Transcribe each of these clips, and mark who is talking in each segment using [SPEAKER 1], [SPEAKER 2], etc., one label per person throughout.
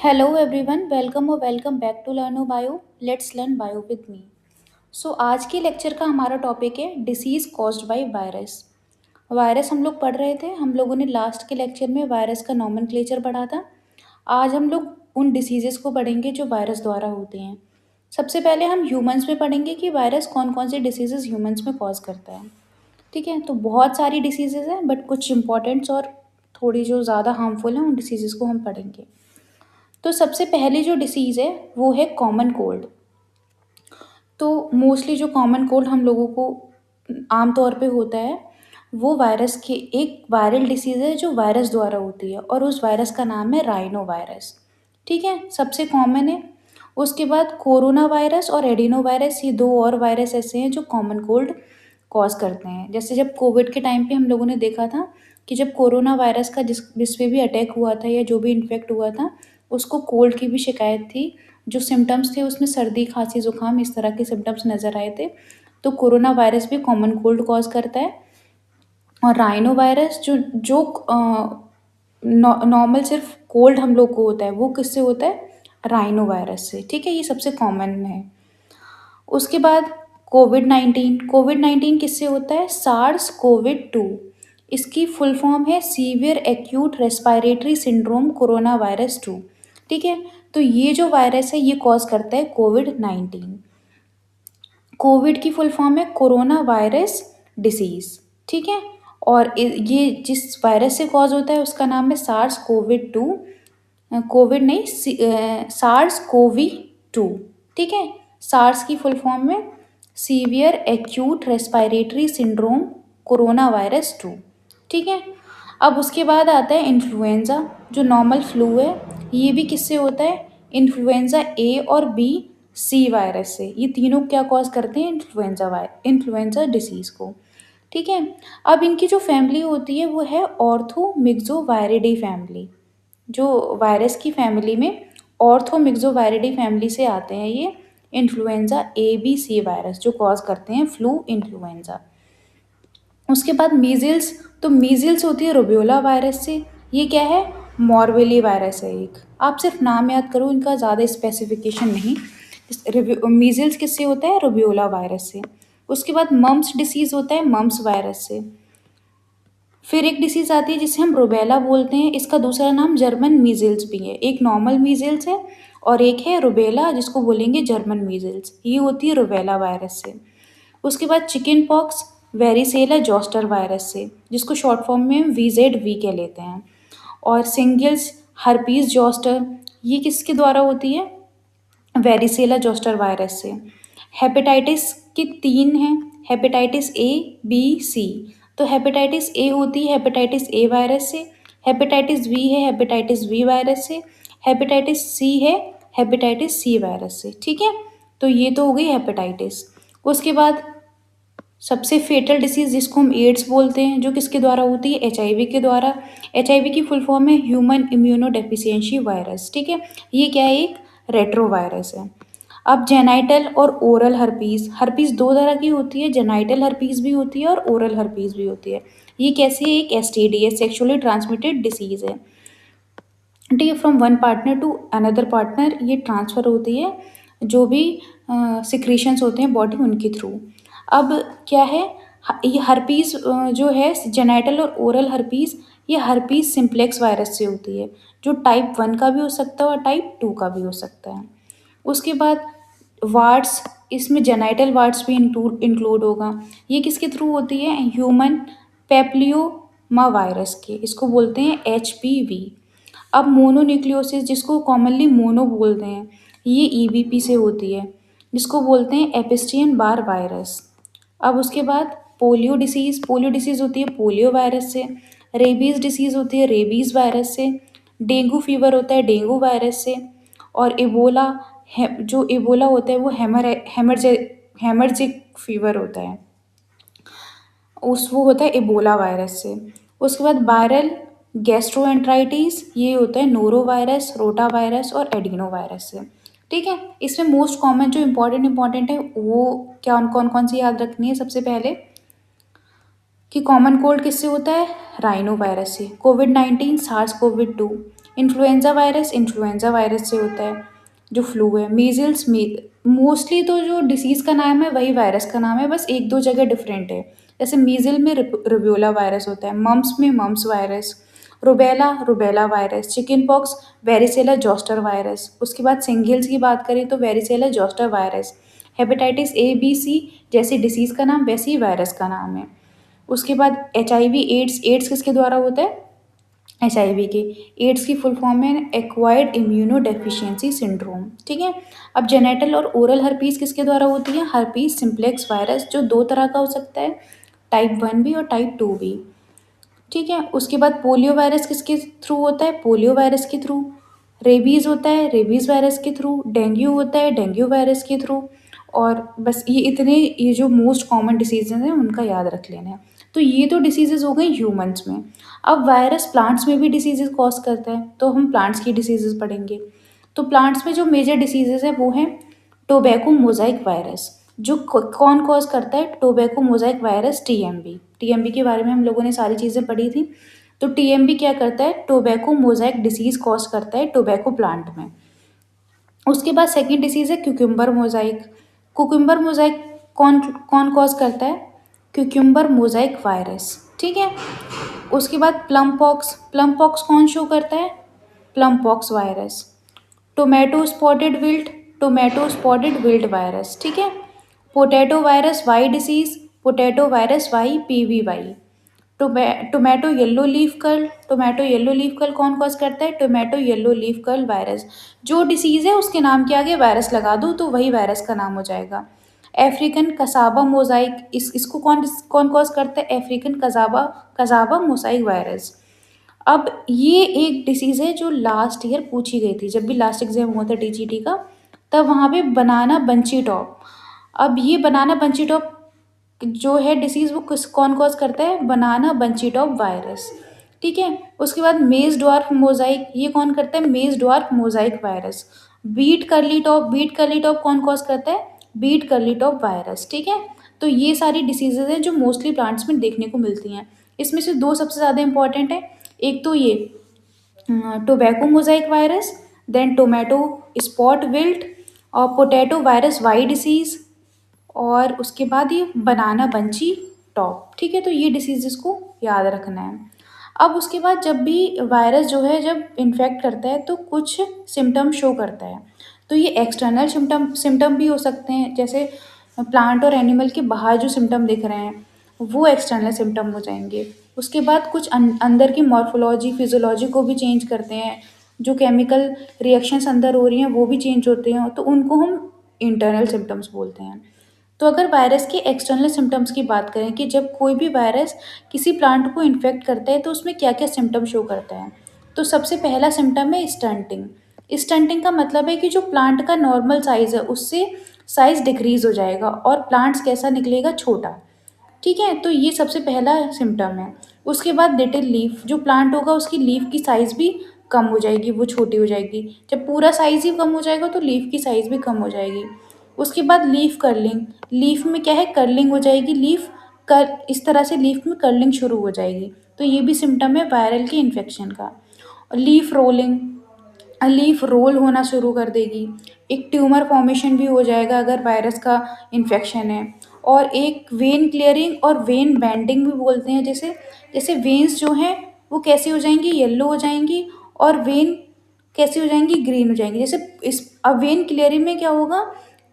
[SPEAKER 1] Hello everyone, welcome or welcome back to Learno Bio. Let's learn bio with me. आज के lecture का हमारा topic है disease caused by virus. Virus हम लोग पढ़ रहे थे, हम लोगों ने लास्ट के लेक्चर में वायरस का नॉमेनक्लेचर पढ़ा था। आज हम लोग उन डिसीजेस को पढ़ेंगे जो वायरस द्वारा होते हैं। सबसे पहले हम ह्यूमंस में पढ़ेंगे कि वायरस कौन कौन से डिसीजेस ह्यूमंस में कॉज करता है। ठीक है, तो बहुत सारी डिसीजेज हैं बट कुछ इंपॉर्टेंट्स और थोड़ी जो ज़्यादा हार्मफुल हैं उन डिसीजेस को हम पढ़ेंगे। तो सबसे पहले जो डिसीज़ है वो है कॉमन कोल्ड। तो मोस्टली जो कॉमन कोल्ड हम लोगों को आम तौर पे होता है वो वायरस के एक वायरल डिसीज़ है जो वायरस द्वारा होती है और उस वायरस का नाम है राइनो वायरस। ठीक है, सबसे कॉमन है। उसके बाद कोरोना वायरस और एडिनो वायरस, ये दो और वायरस ऐसे हैं जो कॉमन कोल्ड कॉज करते हैं। जैसे जब कोविड के टाइम पे हम लोगों ने देखा था कि जब कोरोना वायरस का जिस पे भी अटैक हुआ था या जो भी इन्फेक्ट हुआ था उसको कोल्ड की भी शिकायत थी। जो सिम्टम्स थे उसमें सर्दी खांसी जुकाम इस तरह के सिम्टम्स नज़र आए थे। तो कोरोना वायरस भी कॉमन कोल्ड कॉज करता है। और राइनो वायरस जो जो नॉर्मल सिर्फ कोल्ड हम लोग को होता है वो किससे होता है? राइनो वायरस से। ठीक है, ये सबसे कॉमन है। उसके बाद कोविड 19 किससे होता है? SARS covid 2। इसकी फुल फॉर्म है severe acute respiratory syndrome corona virus 2। ठीक है, तो ये जो वायरस है ये कॉज करता है कोविड 19। कोविड की फुल फॉर्म है कोरोना वायरस डिसीज। ठीक है, और ये जिस वायरस से कॉज होता है उसका नाम है सार्स कोविड 2। कोविड नहीं, सार्स कोवी 2। ठीक है, सार्स की फुल फॉर्म में severe acute respiratory syndrome corona virus 2। ठीक है, अब उसके बाद आता है इन्फ्लुएंजा जो नॉर्मल फ्लू है। ये भी किससे होता है? इन्फ्लुएंजा ए और बी सी वायरस से। ये तीनों क्या कॉज करते हैं? इन्फ्लुएंजा डिसीज को। ठीक है, अब इनकी जो फैमिली होती है वो है ऑर्थोमिक्सोवायरिडी फैमिली। जो वायरस की फैमिली में ऑर्थोमिक्सोवायरिडी फैमिली से आते हैं ये influenza A B C virus जो कॉज करते हैं फ्लू इन्फ्लुएंजा। उसके बाद मीज़ल्स, तो मीज़ल्स होती है रुबेला वायरस से। ये क्या है? मॉर्बेली वायरस है एक। आप सिर्फ नाम याद करो, इनका ज़्यादा स्पेसिफिकेशन नहीं। मीज़ल्स किससे होता है? रुबेला वायरस से। उसके बाद मम्प्स डिसीज़ होता है मम्प्स वायरस से। फिर एक डिसीज़ आती है जिसे हम रुबेला बोलते हैं, इसका दूसरा नाम जर्मन मीज़ल्स भी है। एक नॉर्मल मीज़ल्स है और एक है रुबेला जिसको बोलेंगे जर्मन मीज़ल्स। ये होती है रुबेला वायरस से। उसके बाद chicken pox varicella zoster virus से, जिसको शॉर्ट फॉर्म में हम VZV कह लेते हैं। और सिंगल्स हर्पीस जोस्टर, ये किसके द्वारा होती है? वेरिसेला जोस्टर वायरस से। हेपेटाइटिस की तीन हैं, हेपेटाइटिस ए बी सी। तो हेपेटाइटिस ए होती है हेपेटाइटिस ए वायरस से, हेपेटाइटिस बी है हेपेटाइटिस बी वायरस से, हेपेटाइटिस सी है हेपेटाइटिस सी वायरस से। ठीक है, तो ये तो हो गई हेपेटाइटिस। उसके बाद सबसे फेटल डिसीज़ जिसको हम एड्स बोलते हैं जो किसके द्वारा होती है? HIV के द्वारा। HIV की फुल फॉर्म है ह्यूमन इम्यूनो डेफिशिएंसी वायरस। ठीक है, ये क्या है? एक रेट्रो वायरस है। अब जेनाइटल और ओरल हर्पीस, हर्पीस दो तरह की होती है, जेनाइटल हर्पीस भी होती है और ओरल हर्पीस भी होती है। ये कैसी है? एक STD है, सेक्सुअली ट्रांसमिटेड डिसीज़ है। ठीक है, from one partner to another partner ये ट्रांसफ़र होती है, जो भी सिक्रीशंस होते हैं बॉडी उनके थ्रू। अब क्या है? ये हर्पीस जो है जेनाइटल और ओरल हर्पीस, ये हर्पीस सिम्प्लेक्स वायरस से होती है जो टाइप 1 का भी हो सकता है और टाइप 2 का भी हो सकता है। उसके बाद वार्ड्स, इसमें जेनाइटल वार्ड्स भी इंक्लूड होगा। ये किसके थ्रू होती है? ह्यूमन पेप्लियोमा वायरस के, इसको बोलते हैं HPV। अब मोनोन्यूक्लियोसिस जिसको कॉमनली मोनो बोलते हैं, ये EBP से होती है, जिसको बोलते हैं एपिस्टियन बार वायरस। अब उसके बाद पोलियो डिसीज़ होती है पोलियो वायरस से। रेबीज़ डिसीज़ होती है रेबीज़ वायरस से। डेंगू फीवर होता है डेंगू वायरस से। और इबोला जो इबोला होता है वो हेमरजिक फीवर होता है, वो होता है इबोला वायरस से। उसके बाद वायरल गैस्ट्रोएंटराइटिस, ये होता है नोरो वायरस, रोटा वायरस और एडिनो वायरस से। ठीक है, इसमें मोस्ट कॉमन जो इम्पोर्टेंट है वो क्या कौन कौन सी याद रखनी है? सबसे पहले कि कॉमन कोल्ड किससे होता है? राइनो वायरस से। Covid 19 SARS covid 2। Influenza virus से होता है जो फ्लू है। मीजल्स, मोस्टली तो जो डिसीज़ का नाम है वही वायरस का नाम है, बस एक दो जगह डिफरेंट है। जैसे मीजल में रुबेला वायरस होता है, मम्प्स में mumps virus, rubella rubella virus, chickenpox varicella zoster virus. उसके बाद सिंगल्स की बात करें तो varicella zoster virus. Hepatitis A B C जैसे डिसीज़ का नाम वैसे ही वायरस का नाम है। उसके बाद H I V AIDS, AIDS किसके द्वारा होता है? एच आई वी के। एड्स की फुल फॉर्म है एक्वायर्ड इम्यूनो डेफिशिएंसी सिंड्रोम, ठीक है। अब जेनेटल और ओरल हर्पीस किसके द्वारा होती है? हर्पीस सिम्प्लेक्स वायरस, जो दो तरह का हो सकता है, टाइप 1 भी और टाइप 2 भी, ठीक है। उसके बाद पोलियो वायरस किसके थ्रू होता है? पोलियो वायरस के थ्रू। रेबीज़ होता है रेबीज़ वायरस के थ्रू। डेंगू होता है डेंगू वायरस के थ्रू। और बस ये इतने, ये जो मोस्ट कॉमन डिसीजेज हैं उनका याद रख लेना है। तो ये तो डिसीजेज हो गई ह्यूमंस में। अब वायरस प्लांट्स में भी डिसीजेज कॉज करता है, तो हम प्लांट्स की डिसीजेज पढ़ेंगे। तो प्लांट्स में जो मेजर डिसीजेज है वो है टोबैको मोजाइक वायरस। जो कौन कॉज करता है? Tobacco mosaic virus, TMV. TMV के बारे में हम लोगों ने सारी चीज़ें पढ़ी थी। तो टीएमबी क्या करता है? टोबैको मोजाइक डिसीज कॉज करता है टोबैको प्लांट में। उसके बाद सेकंड डिसीज है क्यूक्यूम्बर मोजाइक। कुकुम्बर मोजाइक कौन कौन कॉज करता है? क्यूक्यूम्बर मोजाइक वायरस, ठीक है। उसके बाद प्लम पॉक्स। प्लम पॉक्स कौन शो करता है? Plum pox virus. Tomato spotted wilt, tomato spotted wilt virus, ठीक है। Potato virus Y disease, potato virus Y PVY. Tomato yellow leaf curl, tomato yellow leaf curl कौन cause करता है? Tomato yellow leaf curl virus. जो disease है उसके नाम के आगे वायरस लगा दो तो वही वायरस का नाम हो जाएगा। अफ्रीकन कसाबा मोजाइक, इसको कौन कौन कॉज करता है? African cassava cassava mosaic virus. अब ये एक डिसीज़ है जो लास्ट ईयर पूछी गई थी, जब भी लास्ट एग्जाम हुआ था टीजीटी का, तब वहाँ पे बनाना बंची टॉप। अब ये बनाना बंची टॉप जो है डिसीज़ वो किस कौन कॉज करता है? बनाना बंची टॉप वायरस, ठीक है। उसके बाद मेज डॉर्फ मोजाइक, ये कौन करता है? मेज डॉर्फ मोजाइक वायरस। बीट करली टॉप, बीट करली टॉप कौन कॉज करता है? बीट करली टॉप वायरस, ठीक है। तो ये सारी डिसीजेज हैं जो मोस्टली प्लांट्स में देखने को मिलती हैं। इसमें से दो सबसे ज़्यादा इंपॉर्टेंट है, एक तो ये tobacco mosaic virus, then tomato spot wilt, और पोटैटो वायरस वाई डिसीज़, और उसके बाद ये बनाना बंची टॉप, ठीक है। तो ये डिसीजेस को याद रखना है। अब उसके बाद जब भी वायरस जो है जब इन्फेक्ट करता है तो कुछ सिम्टम शो करता है। तो ये एक्सटर्नल सिम्टम सिम्टम भी हो सकते हैं, जैसे प्लांट और एनिमल के बाहर जो सिम्टम दिख रहे हैं वो एक्सटर्नल सिम्टम हो जाएंगे। उसके बाद कुछ अंदर की मॉर्फोलॉजी फिजियोलॉजी को भी चेंज करते हैं, जो केमिकल रिएक्शंस अंदर हो रही हैं वो भी चेंज होते हैं, तो उनको हम इंटरनल सिम्टम्स बोलते हैं। तो अगर वायरस के एक्सटर्नल सिम्टम्स की बात करें कि जब कोई भी वायरस किसी प्लांट को इन्फेक्ट करता है तो उसमें क्या क्या सिम्टम शो करता है, तो सबसे पहला सिम्टम है स्टंटिंग। स्टंटिंग का मतलब है कि जो प्लांट का नॉर्मल साइज़ है उससे साइज़ डिक्रीज हो जाएगा और प्लांट्स कैसा निकलेगा? छोटा, ठीक है। तो ये सबसे पहला सिम्टम है। उसके बाद लिटिल लीफ, जो प्लांट होगा उसकी लीफ की साइज़ भी कम हो जाएगी, वो छोटी हो जाएगी। जब पूरा साइज़ ही कम हो जाएगा तो लीफ की साइज़ भी कम हो जाएगी। उसके बाद लीफ कर्लिंग, लीफ में क्या है? कर्लिंग हो जाएगी, लीफ कर इस तरह से लीफ में कर्लिंग शुरू हो जाएगी, तो ये भी सिम्टम है वायरल के इन्फेक्शन का। लीफ रोलिंग, लीफ रोल होना शुरू कर देगी। एक ट्यूमर फॉर्मेशन भी हो जाएगा अगर वायरस का इन्फेक्शन है। और एक वेन क्लियरिंग और वेन बैंडिंग भी बोलते हैं, जैसे जैसे वेन्स जो हैं वो कैसी हो जाएंगी? येलो हो जाएंगी, और वेन कैसी हो जाएंगी? ग्रीन हो जाएंगी। जैसे इस अब वेन क्लियरिंग में क्या होगा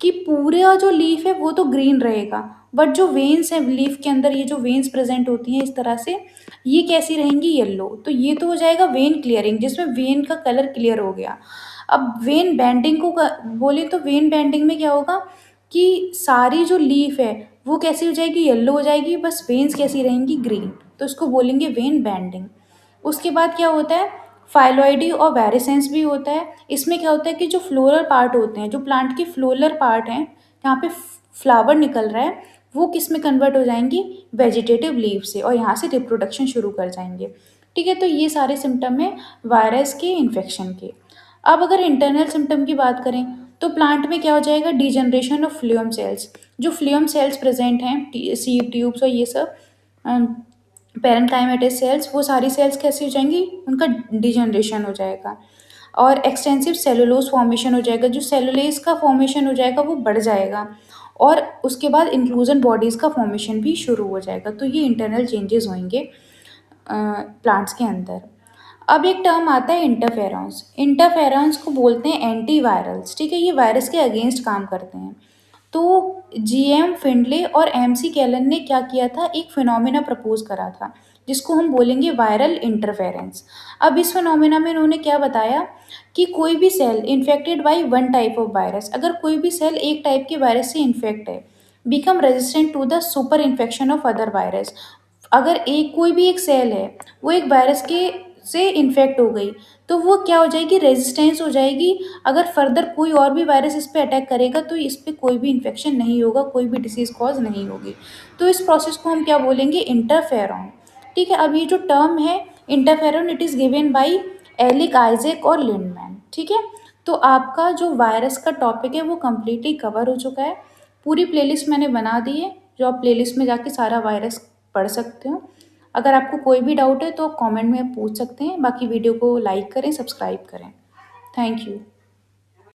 [SPEAKER 1] कि पूरा जो लीफ है वो तो ग्रीन रहेगा, बट जो वेन्स हैं लीफ के अंदर, ये जो वेन्स प्रेजेंट होती हैं इस तरह से, ये कैसी रहेंगी? येलो। तो ये तो हो जाएगा वेन क्लियरिंग, जिसमें वेन का कलर क्लियर हो गया। अब वेन बैंडिंग को बोले तो वेन बैंडिंग में क्या होगा कि सारी जो लीफ है वो कैसी हो जाएगी? येलो हो जाएगी, बस वेन्स कैसी रहेंगी? ग्रीन। तो इसको बोलेंगे वेन बैंडिंग। उसके बाद क्या होता है? फाइलॉइडी और वेरिसेंस भी होता है। इसमें क्या होता है कि जो फ्लोरल पार्ट होते हैं, जो प्लांट के फ्लोरल पार्ट हैं, यहाँ पे फ्लावर निकल रहा है, वो किस में कन्वर्ट हो जाएंगी? वेजिटेटिव लीव से, और यहाँ से रिप्रोडक्शन शुरू कर जाएंगे, ठीक है। तो ये सारे सिम्टम हैं वायरस के इन्फेक्शन के। अब अगर इंटरनल सिम्टम की बात करें तो प्लांट में क्या हो जाएगा? Degeneration of phloem cells. जो फ्लूएम सेल्स प्रेजेंट हैं, सीड ट्यूब्स और ये सब, पेरेन्काइमेटस सेल्स, वो सारी सेल्स कैसी हो जाएंगी, उनका डिजनरेशन हो जाएगा। और एक्सटेंसिव सेलुलोज फॉर्मेशन हो जाएगा, जो सेलुलेज का फॉर्मेशन हो जाएगा वो बढ़ जाएगा। और उसके बाद इंक्लूजन बॉडीज़ का फॉर्मेशन भी शुरू हो जाएगा। तो ये इंटरनल चेंजेस होंगे प्लांट्स के अंदर। अब एक टर्म आता है इंटरफेरॉन्स। इंटरफेरॉन्स को बोलते हैं एंटीवायरल्स, ठीक है, ये वायरस के अगेंस्ट काम करते हैं। तो जीएम फिंडले और एमसी कैलन ने क्या किया था, एक फिनोमिना प्रपोज करा था जिसको हम बोलेंगे वायरल इंटरफेरेंस। अब इस फिनोमिना में इन्होंने क्या बताया कि कोई भी cell infected by one type of virus, अगर कोई भी सेल एक टाइप के वायरस से इन्फेक्ट है, become resistant to the super infection of other virus. अगर एक कोई भी एक सेल है वो एक वायरस के से इन्फेक्ट हो गई, तो वो क्या हो जाएगी, रेजिस्टेंस हो जाएगी। अगर फर्दर कोई और भी वायरस इस पे अटैक करेगा तो इस पे कोई भी इन्फेक्शन नहीं होगा, कोई भी डिसीज कॉज नहीं होगी। तो इस प्रोसेस को हम क्या बोलेंगे, इंटरफेरॉन। ठीक है, अब ये जो टर्म है interferon, it is given by Alick, Isaac और लिंडमैन। ठीक है, तो आपका जो वायरस का टॉपिक है वो कम्प्लीटली कवर हो चुका है। पूरी प्लेलिस्ट मैंने बना दी है, जो आप प्लेलिस्ट में जाके सारा वायरस पढ़ सकते हो। अगर आपको कोई भी डाउट है तो कमेंट में पूछ सकते हैं। बाकी वीडियो को लाइक करें, सब्सक्राइब करें। Thank you.